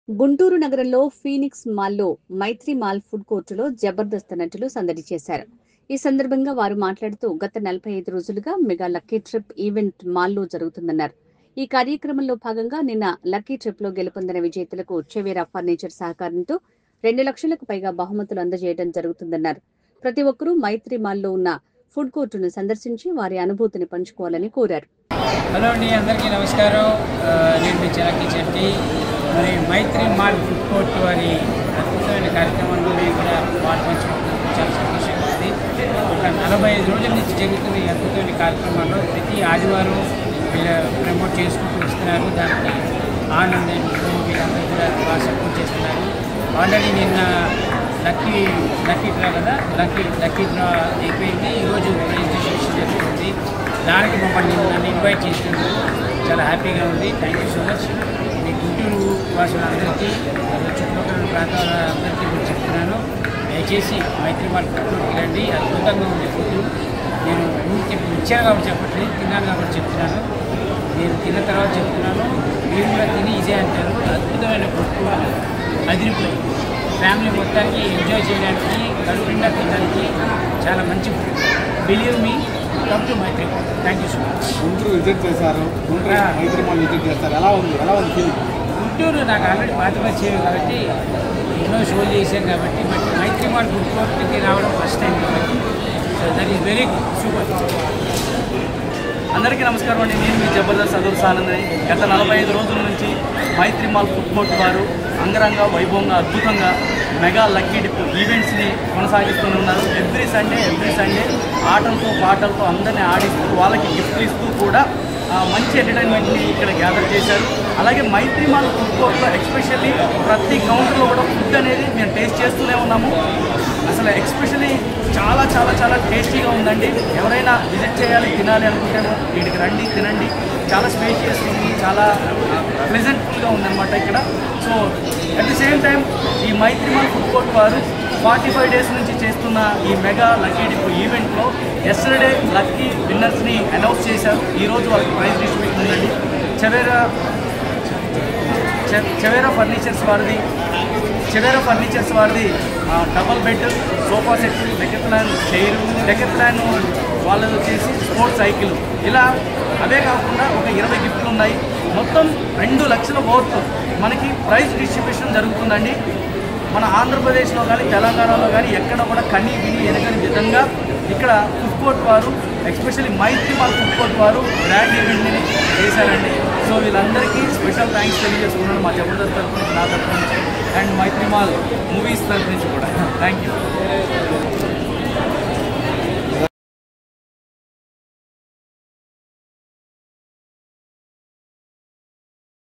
గుంటూరు నగరంలో ఫీనిక్స్ మాల్లో మైత్రి mall food కోర్టులో జబర్దస్త్ నటులు సందడి చేశారు. ఈ సందర్భంగా వారు మాట్లాడుతూ గత 45 రోజులుగా మెగా లక్కీ ట్రిప్ ఈవెంట్ మాల్లో జరుగుతుందన్నారు. ఈ కార్యక్రమంలో భాగంగా నిన్న లక్కీ ట్రిప్ లో గెలుపొందిన విజేతలకు చెవేరా ఫర్నిచర్ సహకారంతో 2 లక్షలకు పైగా బహుమతులు అందజేయడం జరుగుతుందన్నారు. ప్రతి ఒక్కరూ మైత్రి మాల్లో ఉన్న ఫుడ్ కోర్టును సందర్శించి వారి అనుభూతిని పంచుకోవాలని కోరారు. హలో అండి, అందరికీ నమస్కారం. నేను మీ చిలకి చెట్టి. మరి మైత్రి మాల్ ఫుడ్ కోర్ట్ వారి అద్భుతమైన కార్యక్రమంలో నేను కూడా పాల్పంచుకుంటున్నాను. చాలా సంతోషంగా ఉంది. ఒక 45 రోజుల నుంచి జరుగుతున్న ఈ అద్భుతమైన కార్యక్రమాల్లో ప్రతి ఆదివారం ప్రమోట్ చేసుకుంటూ వస్తున్నారు. దానికి ఆనంద్ వీళ్ళందరూ కూడా బాగా సపోర్ట్ చేస్తున్నారు. ఆల్రెడీ నిన్న లక్కీ డ్రా కదా, లక్కీ డ్రా అయిపోయింది. ఈరోజు రిజిస్ట్రేషన్ జరుగుతుంది. దానికి మమ్మల్ని నన్ను ఇన్వైట్ చేసినందుకు చాలా హ్యాపీగా ఉంది. Thank you so much. మీ గుంటూరు వాసులందరికీ, చుట్టుపక్కల ప్రాంతాల అందరికీ కూడా చెప్తున్నాను, దయచేసి మైత్రి మాల్ ఫుడ్కి రండి. అద్భుతంగా ఉంది ఫుడ్. నేను ఇచ్చాను కాబట్టి చెప్పట్లేదు, తిన్నాను కాబట్టి చెప్తున్నాను. నేను తిన్న తర్వాత చెప్తున్నాను, మీరు కూడా తిని ఇదే అంటారు. అద్భుతమైన ఫుడ్, అదిరిపోయి ఫ్యామిలీ మొత్తానికి ఎంజాయ్ చేయడానికి, కడుపు నిండా తినడానికి చాలా మంచి food. Believe me, come to Maitri Mall. Thank you so much. Guntur visit చేశారు, మైత్రి మాల్ విజిట్ చేస్తారు. ఎలా ఉంది ఫీలింగ్? గుంటూరు నాకు ఆల్రెడీ పాత వచ్చేవి కాబట్టి ఎన్నో షోలు చేశాను కాబట్టి, బట్ మైత్రి మాల్ ఫుడ్ కోర్ట్కి రావడం ఫస్ట్ టైం కాబట్టి so that is very super. అందరికీ నమస్కారం అండి. నేను మీ జబర్దస్త్ సదూర్ సానందని. గత 45 రోజుల నుంచి మైత్రి మాల్ ఫుడ్ కోర్ట్ వారు అంగరంగ వైభవంగా అద్భుతంగా మెగా లక్కీ డిప్ ఈవెంట్స్ని కొనసాగిస్తూనే ఉన్నారు. ఎవ్రీ సండే ఆటలతో పాటలతో అందరినీ ఆడిస్తూ వాళ్ళకి గిఫ్ట్లు ఇస్తూ కూడా మంచి ఎంటర్టైన్మెంట్ని ఇక్కడ గ్యాదర్ చేశారు. అలాగే మైత్రి మాల్ ఫుడ్ కోర్ట్లో ఎస్పెషల్లీ ప్రతి కౌంటర్లో కూడా ఫుడ్ అనేది మేము టేస్ట్ చేస్తూనే ఉన్నాము. అసలు ఎస్పెషల్లీ చాలా చాలా చాలా టేస్టీగా ఉందండి. ఎవరైనా విజిట్ చేయాలి, తినాలి అనుకుంటేమో వీడికి రండి, తినండి. చాలా స్పేషియస్ ఉంది, చాలా ప్లెజెంట్గా ఉందన్నమాట ఇక్కడ. So at the same time ఈ మైత్రి మాల్ ఫుడ్ కోర్ట్ వారు 45 డేస్ నుంచి చేస్తున్న ఈ మెగా లక్కీ డిప్ ఈవెంట్లో ఎస్టర్డే లక్కీ విన్నర్స్ని అనౌన్స్ చేశారు. ఈరోజు వాళ్ళకి ప్రైజ్ డిస్ట్రిబ్యూషన్ ఉందండి. చెవేరా ఫర్నిచర్స్ వారిది double bed sofa set, Decathlon chair, Decathlon వాళ్ళది వచ్చేసి స్పోర్ట్స్ సైకిల్. ఇలా అవే కాకుండా ఒక 20 గిఫ్ట్లు ఉన్నాయి. మొత్తం 2 లక్షల వర్త్ మనకి ప్రైజ్ డిస్ట్రిబ్యూషన్ జరుగుతుందండి. మన ఆంధ్రప్రదేశ్లో కానీ తెలంగాణలో కానీ ఎక్కడ కూడా కని విని ఎనగని విధంగా ఇక్కడ ఫుడ్ కోర్ట్ వారు, ఎస్పెషల్లీ మైత్రి మాల్ ఫుడ్ కోర్ట్ వారు గ్రాండ్ ఈవెంట్ని చేశారండి. సో వీళ్ళందరికీ స్పెషల్ థ్యాంక్స్ తెలియజేసుకున్నాను మా జబర్దస్త్ తరఫు నుంచి, నా తరఫు నుంచి, అండ్ మైత్రి మాల్ మూవీస్ తరఫు నుంచి కూడా. Thank you.